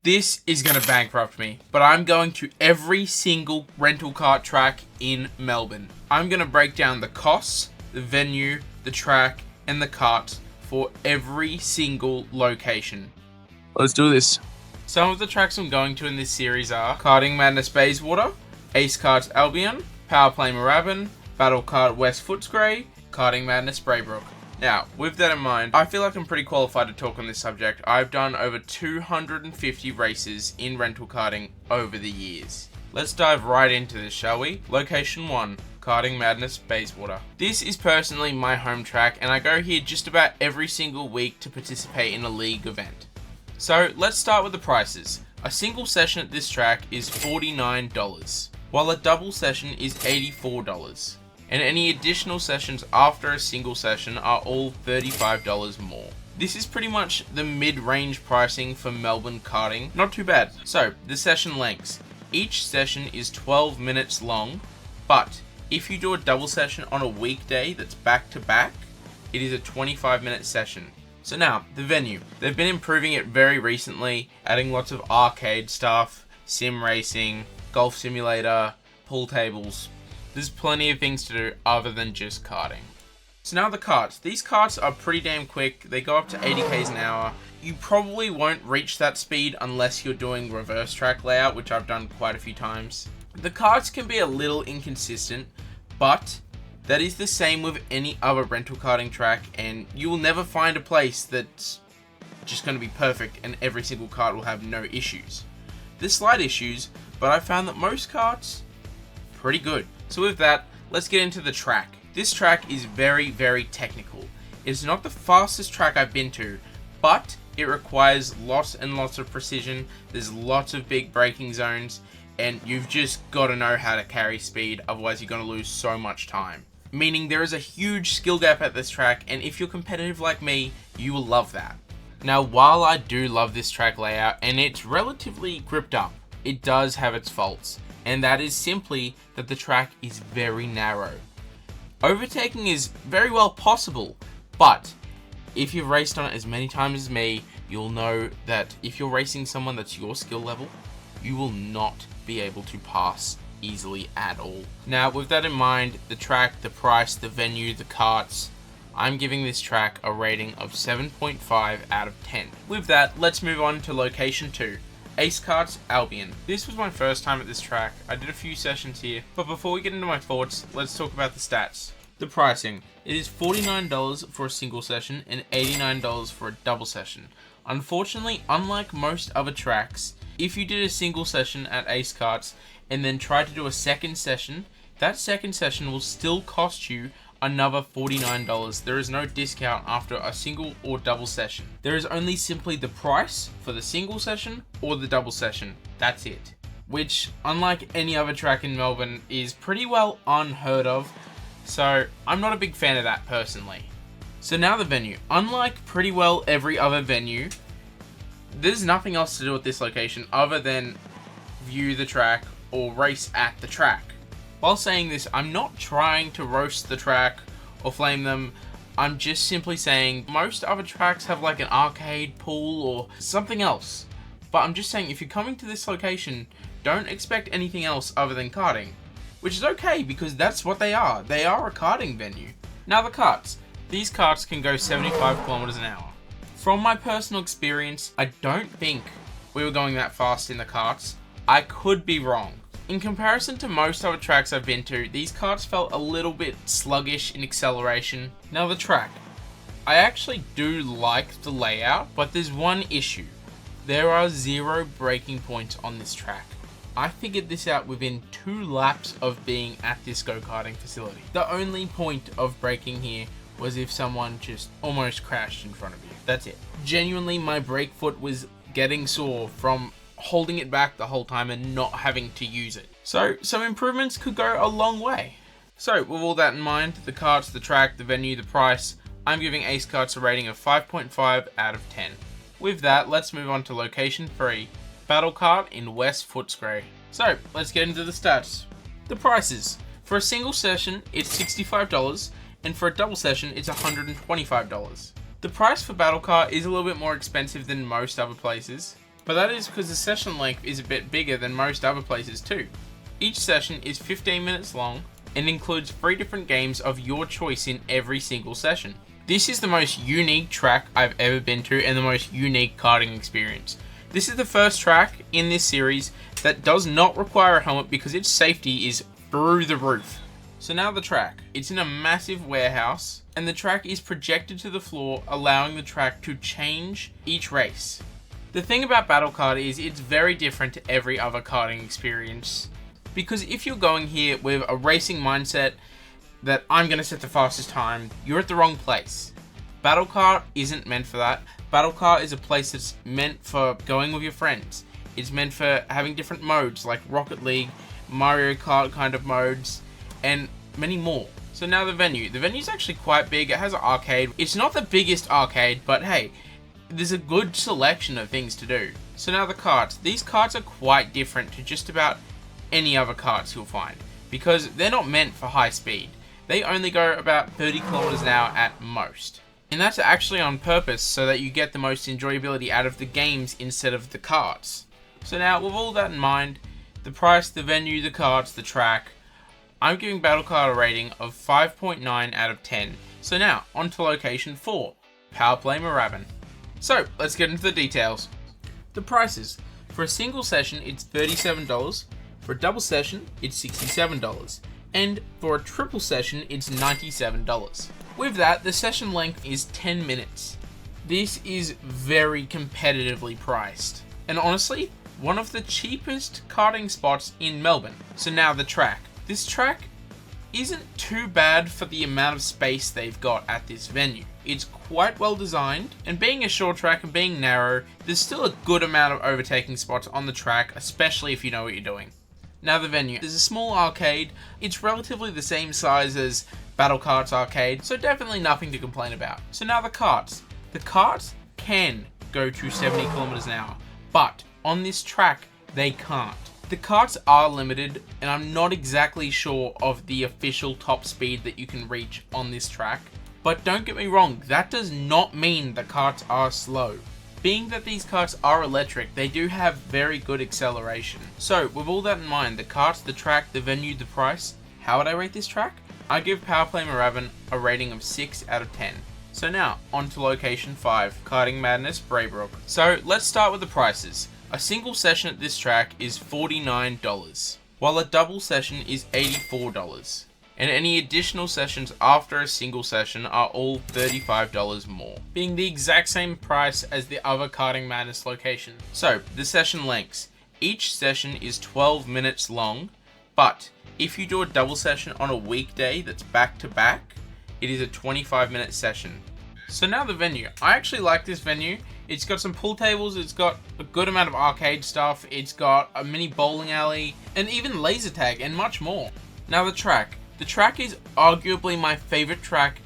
This is going to bankrupt me, but I'm going to every single rental kart track in Melbourne. I'm going to break down the costs, the venue, the track, and the karts for every single location. Let's do this. Some of the tracks I'm going to in this series are Karting Madness Bayswater, Karts Albion, Power Play Moorabbin, Battle Kart West Footscray, Karting Madness Braybrook. Now, with that in mind, I feel like I'm pretty qualified to talk on this subject. I've done over 250 races in rental karting over the years. Let's dive right into this, shall we? Location 1, Karting Madness Bayswater. This is personally my home track, and I go here just about every single week to participate in a league event. So, let's start with the prices. A single session at this track is $49, while a double session is $84. And any additional sessions after a single session are all $35 more. This is pretty much the mid-range pricing for Melbourne karting. Not too bad. So, the session lengths. Each session is 12 minutes long, but if you do a double session on a weekday that's back to back, it is a 25-minute session. So now, the venue. They've been improving it very recently, adding lots of arcade stuff, sim racing, golf simulator, pool tables. There's plenty of things to do other than just karting. So now the karts. These karts are pretty damn quick. They go up to 80 k's an hour. You probably won't reach that speed unless you're doing reverse track layout, which I've done quite a few times. The karts can be a little inconsistent, but that is the same with any other rental karting track, and you will never find a place that's just going to be perfect and every single kart will have no issues. There's slight issues, but I found that most karts pretty good. So with that, let's get into the track. This track is very, very technical. It's not the fastest track I've been to, but it requires lots and lots of precision. There's lots of big braking zones, and you've just got to know how to carry speed, otherwise you're going to lose so much time. Meaning there is a huge skill gap at this track, and if you're competitive like me, you will love that. Now, while I do love this track layout, and it's relatively gripped up, it does have its faults. And that is simply that the track is very narrow. Overtaking is very well possible, but if you've raced on it as many times as me, you'll know that if you're racing someone that's your skill level, you will not be able to pass easily at all. Now, with that in mind, the track, the price, the venue, the karts, I'm giving this track a rating of 7.5 out of 10. With that, let's move on to location 2. Karts Albion. This was my first time at this track. I did a few sessions here, but before we get into my thoughts, let's talk about the stats. The pricing. It is $49 for a single session and $89 for a double session. Unfortunately, unlike most other tracks, if you did a single session at Karts and then tried to do a second session, that second session will still cost you another $49. There is no discount after a single or double session. There is only simply the price for the single session or the double session. That's it. Which, unlike any other track in Melbourne, is pretty well unheard of. So, I'm not a big fan of that personally. So now the venue. Unlike pretty well every other venue, there's nothing else to do at this location other than view the track or race at the track. While saying this, I'm not trying to roast the track or flame them. I'm just simply saying most other tracks have like an arcade pool or something else. But I'm just saying if you're coming to this location, don't expect anything else other than karting. Which is okay because that's what they are. They are a karting venue. Now the karts. These karts can go 75 kilometers an hour. From my personal experience, I don't think we were going that fast in the karts. I could be wrong. In comparison to most other tracks I've been to, these karts felt a little bit sluggish in acceleration. Now the track. I actually do like the layout, but there's one issue. There are 0 braking points on this track. I figured this out within 2 laps of being at this go-karting facility. The only point of braking here was if someone just almost crashed in front of you. That's it. Genuinely, my brake foot was getting sore from holding it back the whole time and not having to use it. So some improvements could go a long way. So with all that in mind, the karts, the track, the venue, the price, I'm giving Karts a rating of 5.5 out of 10. With that, let's move on to location 3, Battle Kart in West Footscray. So let's get into the stats. The prices. For a single session, it's $65, and for a double session, it's $125. The price for Battle Kart is a little bit more expensive than most other places, But that is because the session length is a bit bigger than most other places too. Each session is 15 minutes long and includes 3 different games of your choice in every single session. This is the most unique track I've ever been to and the most unique karting experience. This is the first track in this series that does not require a helmet because its safety is through the roof. So now the track. It's in a massive warehouse and the track is projected to the floor, allowing the track to change each race. The thing about Battle Kart is it's very different to every other karting experience, because if you're going here with a racing mindset that I'm going to set the fastest time, you're at the wrong place. Battle Kart isn't meant for that. Battle Kart is a place that's meant for going with your friends. It's meant for having different modes like Rocket League, Mario Kart kind of modes, and many more. So now the venue. The venue's actually quite big. It has an arcade. It's not the biggest arcade, but hey, there's a good selection of things to do. So now the karts. These karts are quite different to just about any other karts you'll find, because they're not meant for high speed. They only go about 30 kilometers an hour at most. And that's actually on purpose so that you get the most enjoyability out of the games instead of the karts. So now with all that in mind, the price, the venue, the karts, the track, I'm giving Battle Kart a rating of 5.9 out of 10. So now, on to location 4, Power Play Moorabbin. So, let's get into the details. The prices. For a single session, it's $37. For a double session, it's $67. And for a triple session, it's $97. With that, the session length is 10 minutes. This is very competitively priced. And honestly, one of the cheapest karting spots in Melbourne. So now the track. This track isn't too bad for the amount of space they've got at this venue. It's quite well designed, and being a short track and being narrow, there's still a good amount of overtaking spots on the track, especially if you know what you're doing. Now the venue. There's a small arcade. It's relatively the same size as Battle Karts arcade, so definitely nothing to complain about. So now the karts. The karts can go to 70 kilometers an hour, but on this track, they can't. The karts are limited, and I'm not exactly sure of the official top speed that you can reach on this track. But don't get me wrong, that does not mean the karts are slow. Being that these karts are electric, they do have very good acceleration. So, with all that in mind, the karts, the track, the venue, the price, how would I rate this track? I give Power Play Moorabbin a rating of 6 out of 10. So now, on to location 5, Karting Madness, Braybrook. So, let's start with the prices. A single session at this track is $49, while a double session is $84. And any additional sessions after a single session are all $35 more, being the exact same price as the other Karting Madness location. So, the session lengths. Each session is 12 minutes long, but if you do a double session on a weekday that's back to back, it is a 25-minute session. So now the venue. I actually like this venue. It's got some pool tables, it's got a good amount of arcade stuff, it's got a mini bowling alley, and even laser tag, and much more. Now the track. The track is arguably my favorite track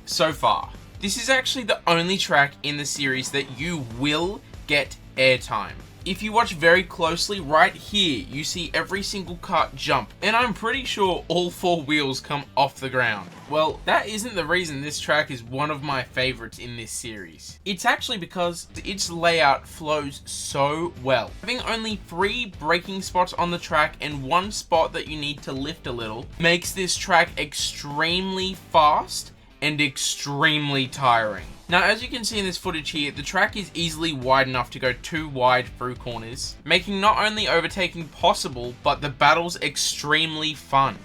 so far. This is actually the only track in the series that you will get airtime. If you watch very closely, right here, you see every single kart jump, and I'm pretty sure all 4 wheels come off the ground. Well, that isn't the reason this track is one of my favorites in this series. It's actually because its layout flows so well. Having only 3 braking spots on the track and 1 spot that you need to lift a little makes this track extremely fast and extremely tiring. Now, as you can see in this footage here, the track is easily wide enough to go too wide through corners, making not only overtaking possible, but the battles extremely fun.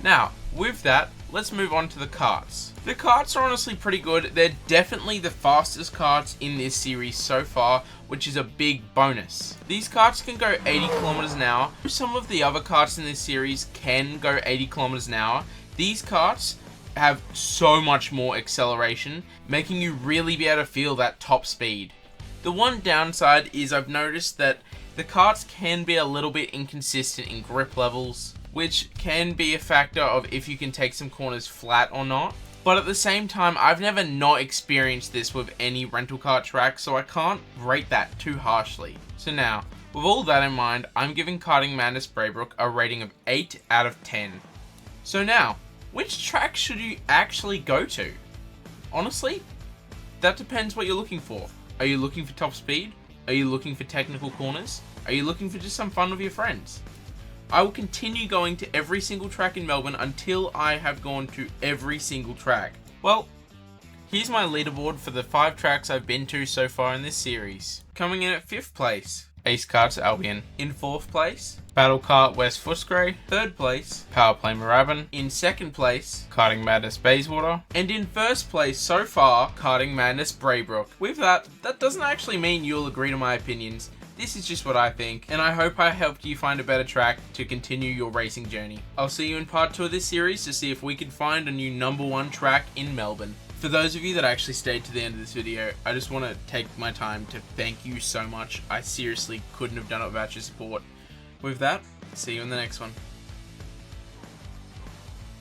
Now, with that, let's move on to the karts. The karts are honestly pretty good. They're definitely the fastest karts in this series so far, which is a big bonus. These karts can go 80 kilometers an hour. Some of the other karts in this series can go 80 kilometers an hour. These karts have so much more acceleration, making you really be able to feel that top speed. The one downside is I've noticed that the karts can be a little bit inconsistent in grip levels, which can be a factor of if you can take some corners flat or not. But at the same time, I've never not experienced this with any rental kart track, so I can't rate that too harshly. So now, with all that in mind, I'm giving Karting Madness Braybrook a rating of 8 out of 10. So now, which track should you actually go to? Honestly, that depends what you're looking for. Are you looking for top speed? Are you looking for technical corners? Are you looking for just some fun with your friends? I will continue going to every single track in Melbourne until I have gone to every single track. Well, here's my leaderboard for the 5 tracks I've been to so far in this series. Coming in at 5th place, Karts Albion. In 4th place, Battle Kart West Footscray. 3rd place, Power Play Moorabbin. In 2nd place, Karting Madness Bayswater. And in 1st place so far, Karting Madness Braybrook. With that doesn't actually mean you'll agree to my opinions. This is just what I think, and I hope I helped you find a better track to continue your racing journey. I'll see you in part 2 of this series to see if we can find a new #1 track in Melbourne. For those of you that actually stayed to the end of this video, I just want to take my time to thank you so much. I seriously couldn't have done it without your support. With that, see you in the next one.